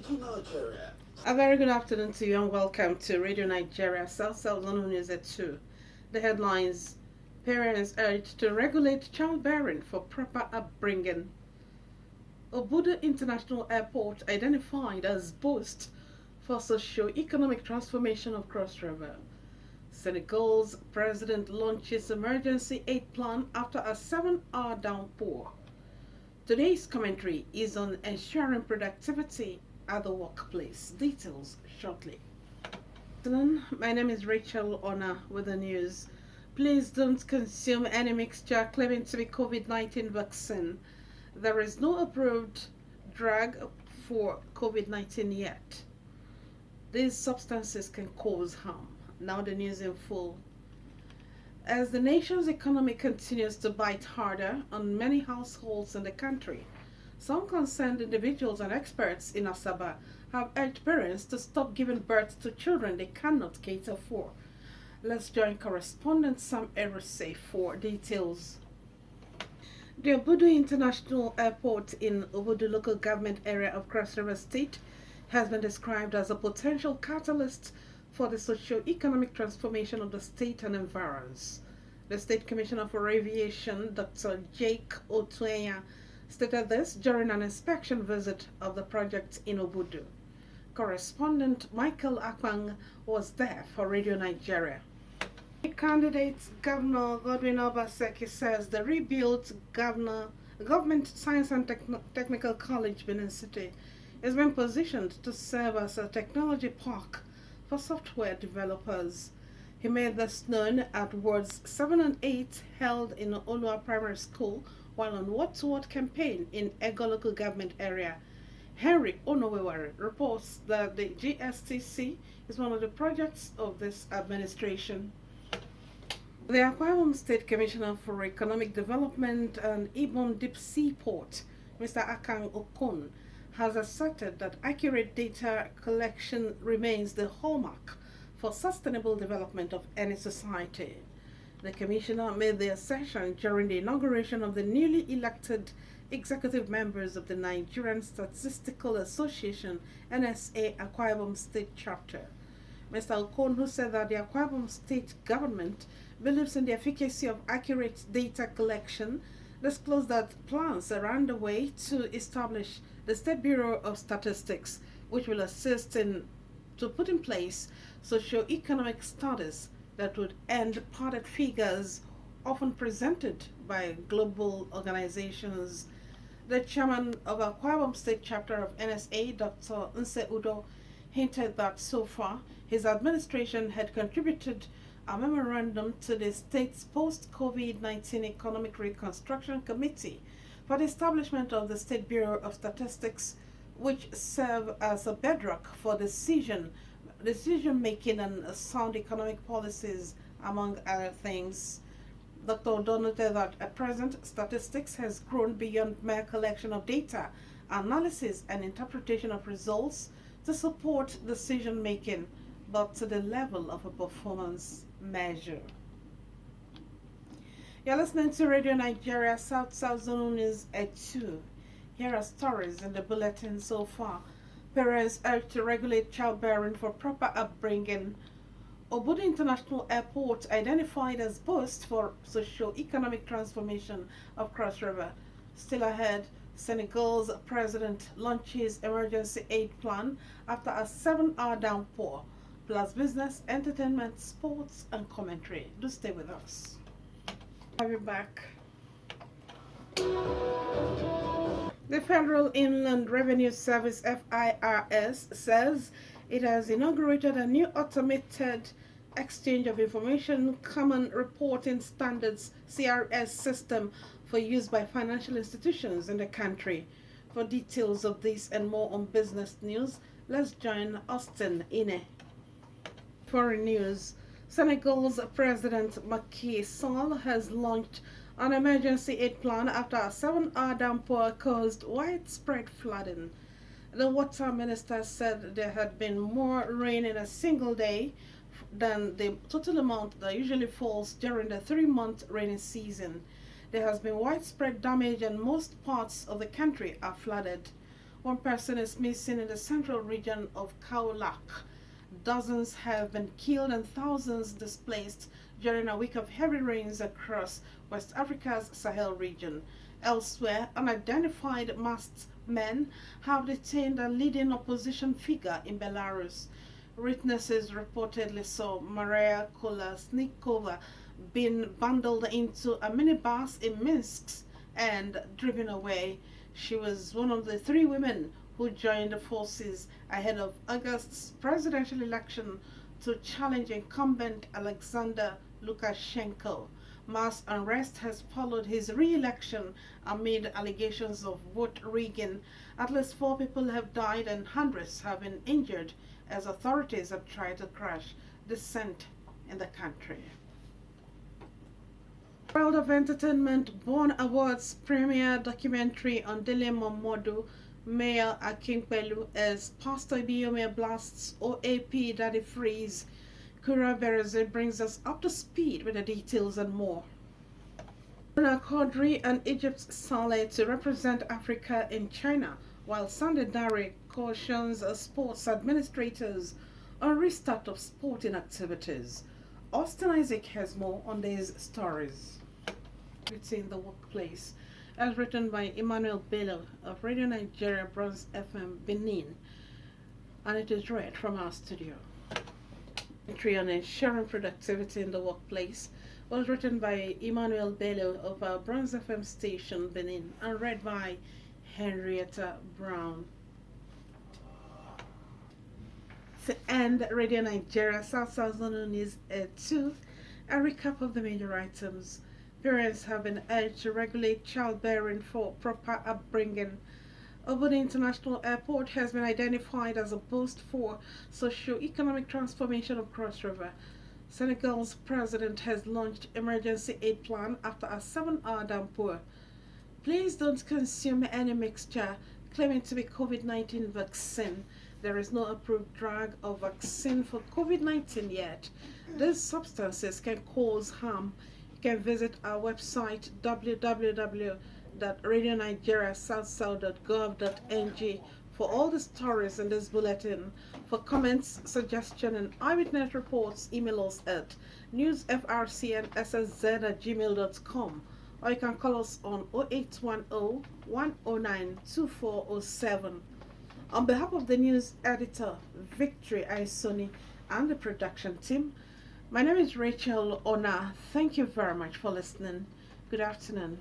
A very good afternoon to you and welcome to Radio Nigeria South London News at 2. The headlines: Parents urged to regulate childbearing for proper upbringing. Obudu International Airport identified as boost for socio-economic transformation of Cross River. Senegal's president launches emergency aid plan after a 7-hour downpour. Today's commentary is on ensuring productivity at the workplace. Details shortly. My name is Rachel Ona with the news. Please don't consume any mixture claiming to be COVID-19 vaccine. There is no approved drug for COVID-19 yet. These substances can cause harm. Now the news in full. As the nation's economy continues to bite harder on many households in the country, some concerned individuals and experts in Asaba have urged parents to stop giving birth to children they cannot cater for. Let's join correspondent Sam Erose for details. The Obudu International Airport in Obudu local government area of Cross River State has been described as a potential catalyst for the socio-economic transformation of the state and environs. The State Commissioner for Aviation, Dr. Jake Otuenya, stated this during an inspection visit of the project in Obudu. Correspondent Michael Akwang was there for Radio Nigeria. Candidate Governor Godwin Obaseki says the rebuilt Government Science and Technical College Benin City is being positioned to serve as a technology park for software developers. He made this known at Wards 7 and 8 held in Olua Primary School while on word-to-word campaign in Ego local government area. Henry Onowewari reports that the GSTC is one of the projects of this administration. The Akwa Ibom State Commissioner for Economic Development and Ibom Deep Sea Port, Mr. Akang Okon, has asserted that accurate data collection remains the hallmark for sustainable development of any society. The Commissioner made the assertion during the inauguration of the newly elected executive members of the Nigerian Statistical Association NSA Akwa Ibom State Chapter. Mr. Okon, who said that the Akwa Ibom State government believes in the efficacy of accurate data collection, disclosed that plans are underway to establish the State Bureau of Statistics, which will assist to put in place socio-economic studies that would end parted figures often presented by global organizations. The chairman of Akwa Ibom State Chapter of NSA, Dr. Nse Udo, hinted that so far his administration had contributed a memorandum to the state's post-COVID-19 Economic Reconstruction Committee for the establishment of the State Bureau of Statistics, which serve as a bedrock for decision-making and sound economic policies, among other things. Dr. Odo noted that at present, statistics has grown beyond mere collection of data, analysis and interpretation of results to support decision-making, but to the level of a performance measure. You're listening to Radio Nigeria South Zone News at 2. Here are stories in the bulletin so far. Parents urged to regulate childbearing for proper upbringing. Obudu International Airport identified as boost for socio-economic transformation of Cross River. Still ahead, Senegal's president launches emergency aid plan after a 7-hour downpour, plus business, entertainment, sports, and commentary. Do stay with us. I'll be back. The Federal Inland Revenue Service FIRS says it has inaugurated a new automated exchange of information common reporting standards CRS system for use by financial institutions in the country. For details of this and more on business news, let's join Austin Ine. Foreign news. Senegal's President Macky Sall has launched an emergency aid plan after a 7-hour downpour caused widespread flooding. The water minister said there had been more rain in a single day than the total amount that usually falls during the 3-month rainy season. There has been widespread damage and most parts of the country are flooded. One person is missing in the central region of Kaolack. Dozens have been killed and thousands displaced during a week of heavy rains across West Africa's Sahel region. Elsewhere, unidentified masked men have detained a leading opposition figure in Belarus. Witnesses reportedly saw Maria Kolesnikova being bundled into a minibus in Minsk and driven away. She was one of the three women who joined the forces ahead of August's presidential election to challenge incumbent Alexander Lukashenko. Mass unrest has followed his re-election amid allegations of vote rigging. At least 4 people have died and hundreds have been injured as authorities have tried to crush dissent in the country. World of Entertainment Born Awards premiere documentary on Dele Momodu, Mayor Akinpelu as Pastor Ibiome blasts OAP Daddy Freeze. Kura Bereze brings us up to speed with the details and more. Mona Quadri and Egypt's Saleh to represent Africa in China, while Sunday Dare cautions sports administrators on restart of sporting activities. Austin Isaac has more on these stories. It's in the workplace, as written by Emmanuel Bello of Radio Nigeria Bronze FM Benin, and it is read from our studio. Entry on ensuring productivity in the workplace was written by Emmanuel Bello of our Bronze FM station Benin and read by Henrietta Brown. To end Radio Nigeria South Zone News at 2, a recap of the major items. Parents have been urged to regulate childbearing for proper upbringing. Obodi International Airport has been identified as a boost for socio-economic transformation of Cross River. Senegal's president has launched emergency aid plan after a 7-hour downpour. Please don't consume any mixture claiming to be COVID-19 vaccine. There is no approved drug or vaccine for COVID-19 yet. These substances can cause harm. You can visit our website www.radionigeriasouthsouth.gov.ng for all the stories in this bulletin. For comments, suggestions, and eyewitness reports, email us at newsfrcnSSZ@gmail.com, or you can call us on 0810 109 2407. On behalf of the news editor, Victory Isoni, and the production team, my name is Rachel Ona. Thank you very much for listening. Good afternoon.